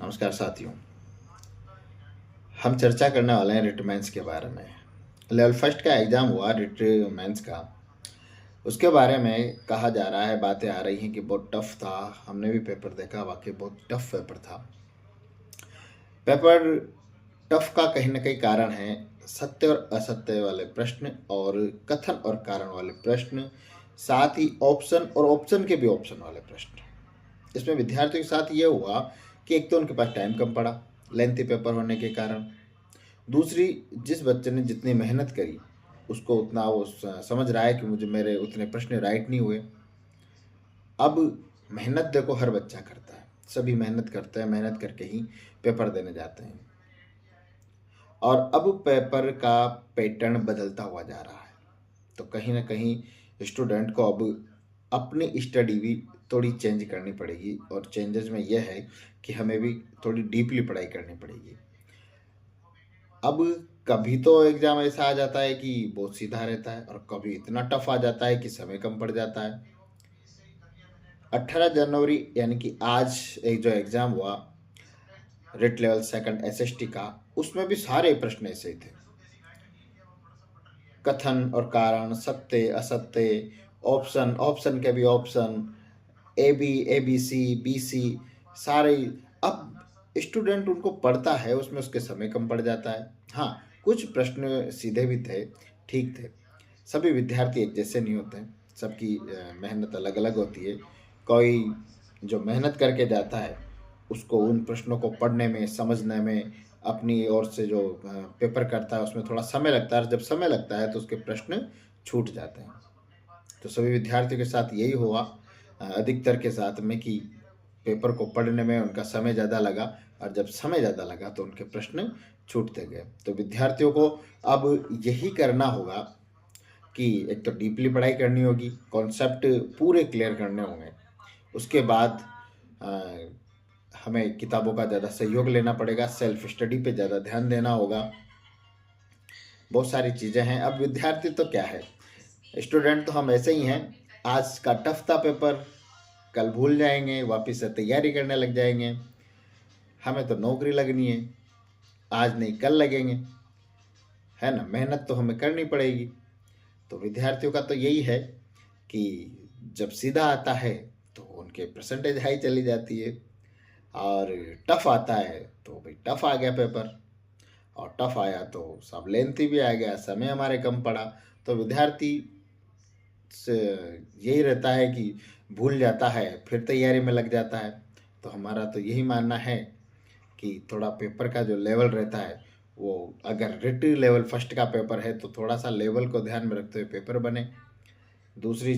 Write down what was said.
नमस्कार साथियों। हम चर्चा करने वाले हैं रिट मेंस के बारे में। लेवल फर्स्ट का एग्ज़ाम हुआ रिट मेंस का। उसके बारे में कहा जा रहा है, बातें आ रही हैं कि बहुत टफ था। हमने भी पेपर देखा, वाकई बहुत टफ पेपर था। पेपर टफ का कहीं ना कहीं कारण है सत्य और असत्य वाले प्रश्न और कथन और कारण वाले प्रश्न, साथ ही ऑप्शन और ऑप्शन के भी ऑप्शन वाले प्रश्न। इसमें विद्यार्थियों के साथ ये हुआ कि एक तो उनके पास टाइम कम पड़ा लेंथी पेपर होने के कारण। दूसरी, जिस बच्चे ने जितनी मेहनत करी उसको उतना वो समझ रहा है कि मुझे मेरे उतने प्रश्न राइट नहीं हुए। अब मेहनत देखो हर बच्चा करता है, सभी मेहनत करते हैं, मेहनत करके ही पेपर देने जाते हैं। और अब पेपर का पैटर्न बदलता हुआ जा रहा है, तो कहीं ना कहीं स्टूडेंट को अब अपनी स्टडी भी थोड़ी चेंज करनी पड़ेगी। और चेंजेस में यह है कि हमें भी थोड़ी डीपली पढ़ाई करनी पड़ेगी। अब कभी तो एग्ज़ाम ऐसा आ जाता है कि बहुत सीधा रहता है और कभी इतना टफ आ जाता है कि समय कम पड़ जाता है। 18 जनवरी यानी कि आज एक जो एग्ज़ाम हुआ रिट लेवल सेकंड एसएसटी का, उसमें भी सारे प्रश्न ऐसे ही थे। कथन और कारण, सत्य असत्य, ऑप्शन ऑप्शन के भी option, A B ABC BC सारे। अब स्टूडेंट उनको पढ़ता है, उसमें उसके समय कम पड़ जाता है। हाँ, कुछ प्रश्न सीधे भी थे, ठीक थे। सभी विद्यार्थी एक जैसे नहीं होते हैं, सबकी मेहनत अलग अलग होती है। कोई जो मेहनत करके जाता है उसको उन प्रश्नों को पढ़ने में, समझने में, अपनी ओर से जो पेपर करता है उसमें थोड़ा समय लगता है। और जब समय लगता है तो उसके प्रश्न छूट जाते हैं। तो सभी विद्यार्थियों के साथ यही हुआ, अधिकतर के साथ में, कि पेपर को पढ़ने में उनका समय ज़्यादा लगा और जब समय ज़्यादा लगा तो उनके प्रश्न छूटते गए। तो विद्यार्थियों को अब यही करना होगा कि एक तो डीपली पढ़ाई करनी होगी, कॉन्सेप्ट पूरे क्लियर करने होंगे। उसके बाद अ, हमें किताबों का ज़्यादा सहयोग लेना पड़ेगा, सेल्फ स्टडी पे ज़्यादा ध्यान देना होगा। बहुत सारी चीज़ें हैं। अब विद्यार्थी तो क्या है, स्टूडेंट तो हम ऐसे ही हैं। आज का टफ था पेपर, कल भूल जाएंगे, वापस से तैयारी करने लग जाएंगे। हमें तो नौकरी लगनी है, आज नहीं कल लगेंगे, है ना। मेहनत तो हमें करनी पड़ेगी। तो विद्यार्थियों का तो यही है कि जब सीधा आता है तो उनके परसेंटेज हाई चली जाती है, और टफ आता है तो भाई टफ आ गया पेपर, और टफ आया तो सब लेंथी भी आ गया, समय हमारे कम पड़ा। तो विद्यार्थी से यही रहता है कि भूल जाता है, फिर तैयारी में लग जाता है। तो हमारा तो यही मानना है कि थोड़ा पेपर का जो लेवल रहता है, वो अगर रिट लेवल फर्स्ट का पेपर है तो थोड़ा सा लेवल को ध्यान में रखते हुए पेपर बने। दूसरी